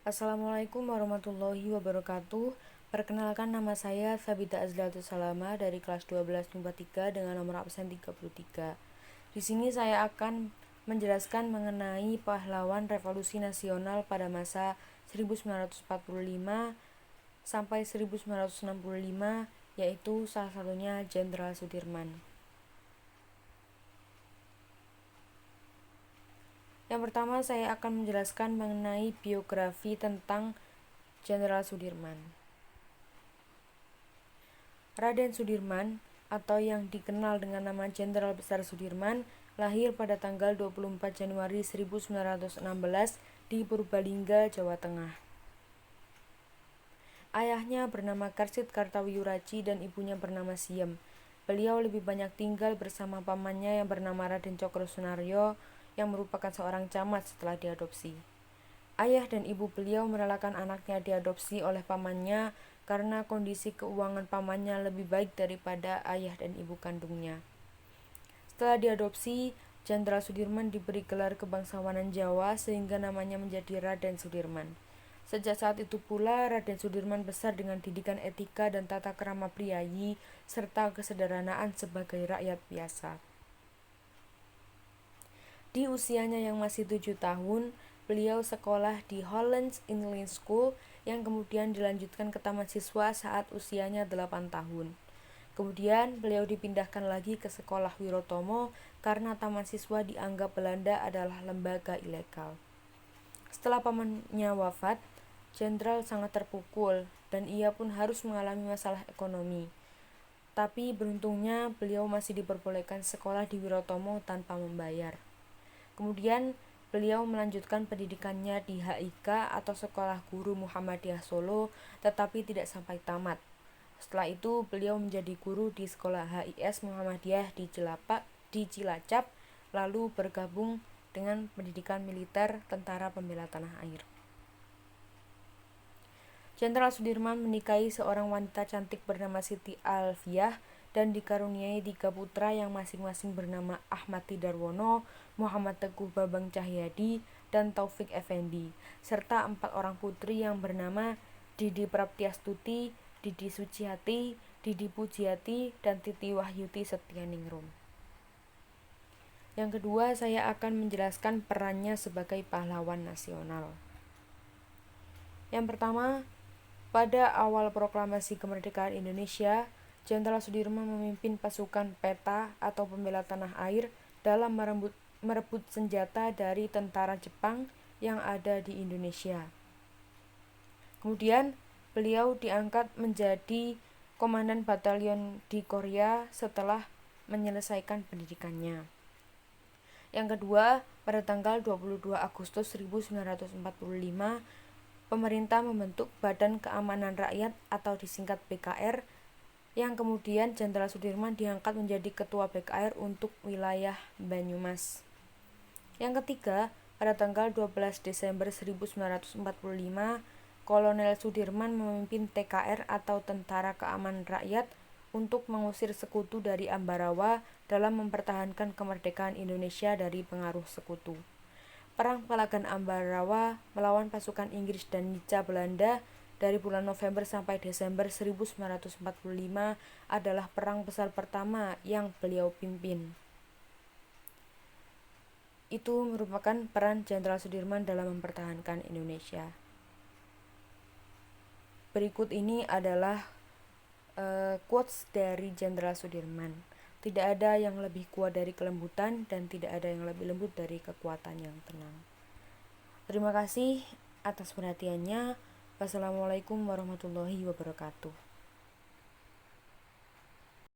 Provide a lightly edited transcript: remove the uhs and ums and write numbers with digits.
Assalamualaikum warahmatullahi wabarakatuh. Perkenalkan, nama saya Sabita Azlatus Salama dari kelas 12 MIPA 3 dengan nomor absen 33. Di sini saya akan menjelaskan mengenai pahlawan revolusi nasional pada masa 1945 sampai 1965, yaitu salah satunya Jenderal Sudirman. Yang pertama, saya akan menjelaskan mengenai biografi tentang Jenderal Sudirman. Raden Sudirman, atau yang dikenal dengan nama Jenderal Besar Sudirman, lahir pada tanggal 24 Januari 1916 di Purbalingga, Jawa Tengah. Ayahnya bernama Karsit Kartawiyuraji dan ibunya bernama Siem. Beliau lebih banyak tinggal bersama pamannya yang bernama Raden Cokrosunaryo, yang merupakan seorang camat setelah diadopsi. Ayah dan ibu beliau merelakan anaknya diadopsi oleh pamannya karena kondisi keuangan pamannya lebih baik daripada ayah dan ibu kandungnya. Setelah diadopsi, Jenderal Sudirman diberi gelar kebangsawanan Jawa sehingga namanya menjadi Raden Sudirman. Sejak saat itu pula, Raden Sudirman besar dengan didikan etika dan tata krama priayi serta kesederhanaan sebagai rakyat biasa. Di usianya yang masih 7 tahun, beliau sekolah di Hollands Inland School yang kemudian dilanjutkan ke taman siswa saat usianya 8 tahun. Kemudian beliau dipindahkan lagi ke sekolah Wirotomo karena taman siswa dianggap Belanda adalah lembaga ilegal. Setelah pamannya wafat, Jenderal sangat terpukul dan ia pun harus mengalami masalah ekonomi. Tapi beruntungnya beliau masih diperbolehkan sekolah di Wirotomo tanpa membayar. Kemudian beliau melanjutkan pendidikannya di HIK atau Sekolah Guru Muhammadiyah Solo, tetapi tidak sampai tamat. Setelah itu beliau menjadi guru di Sekolah HIS Muhammadiyah di Cilacap, lalu bergabung dengan pendidikan militer Tentara Pembela Tanah Air. Jenderal Sudirman menikahi seorang wanita cantik bernama Siti Alfiah dan dikaruniai 3 putra yang masing-masing bernama Ahmad Tidarwono, Muhammad Teguh Babang Cahyadi, dan Taufik Effendi, serta 4 orang putri yang bernama Didi Praptiastuti, Didi Suciati, Didi Pujiati, dan Titi Wahyuti Setianingrum. Yang kedua, saya akan menjelaskan perannya sebagai pahlawan nasional. Yang pertama, pada awal proklamasi kemerdekaan Indonesia, Jenderal Sudirman memimpin pasukan PETA atau Pembela Tanah Air dalam merebut senjata dari tentara Jepang yang ada di Indonesia. Kemudian, beliau diangkat menjadi komandan batalion di Korea setelah menyelesaikan pendidikannya. Yang kedua, pada tanggal 22 Agustus 1945, pemerintah membentuk Badan Keamanan Rakyat atau disingkat BKR, yang kemudian Jenderal Sudirman diangkat menjadi Ketua BKR untuk wilayah Banyumas. Yang ketiga, pada tanggal 12 Desember 1945, Kolonel Sudirman memimpin TKR atau Tentara Keamanan Rakyat untuk mengusir sekutu dari Ambarawa dalam mempertahankan kemerdekaan Indonesia dari pengaruh sekutu. Perang Palagan Ambarawa melawan pasukan Inggris dan Nica Belanda dari bulan November sampai Desember 1945 adalah perang besar pertama yang beliau pimpin. Itu merupakan peran Jenderal Sudirman dalam mempertahankan Indonesia. Berikut ini adalah quotes dari Jenderal Sudirman. Tidak ada yang lebih kuat dari kelembutan dan tidak ada yang lebih lembut dari kekuatan yang tenang. Terima kasih atas perhatiannya. Wassalamualaikum warahmatullahi wabarakatuh.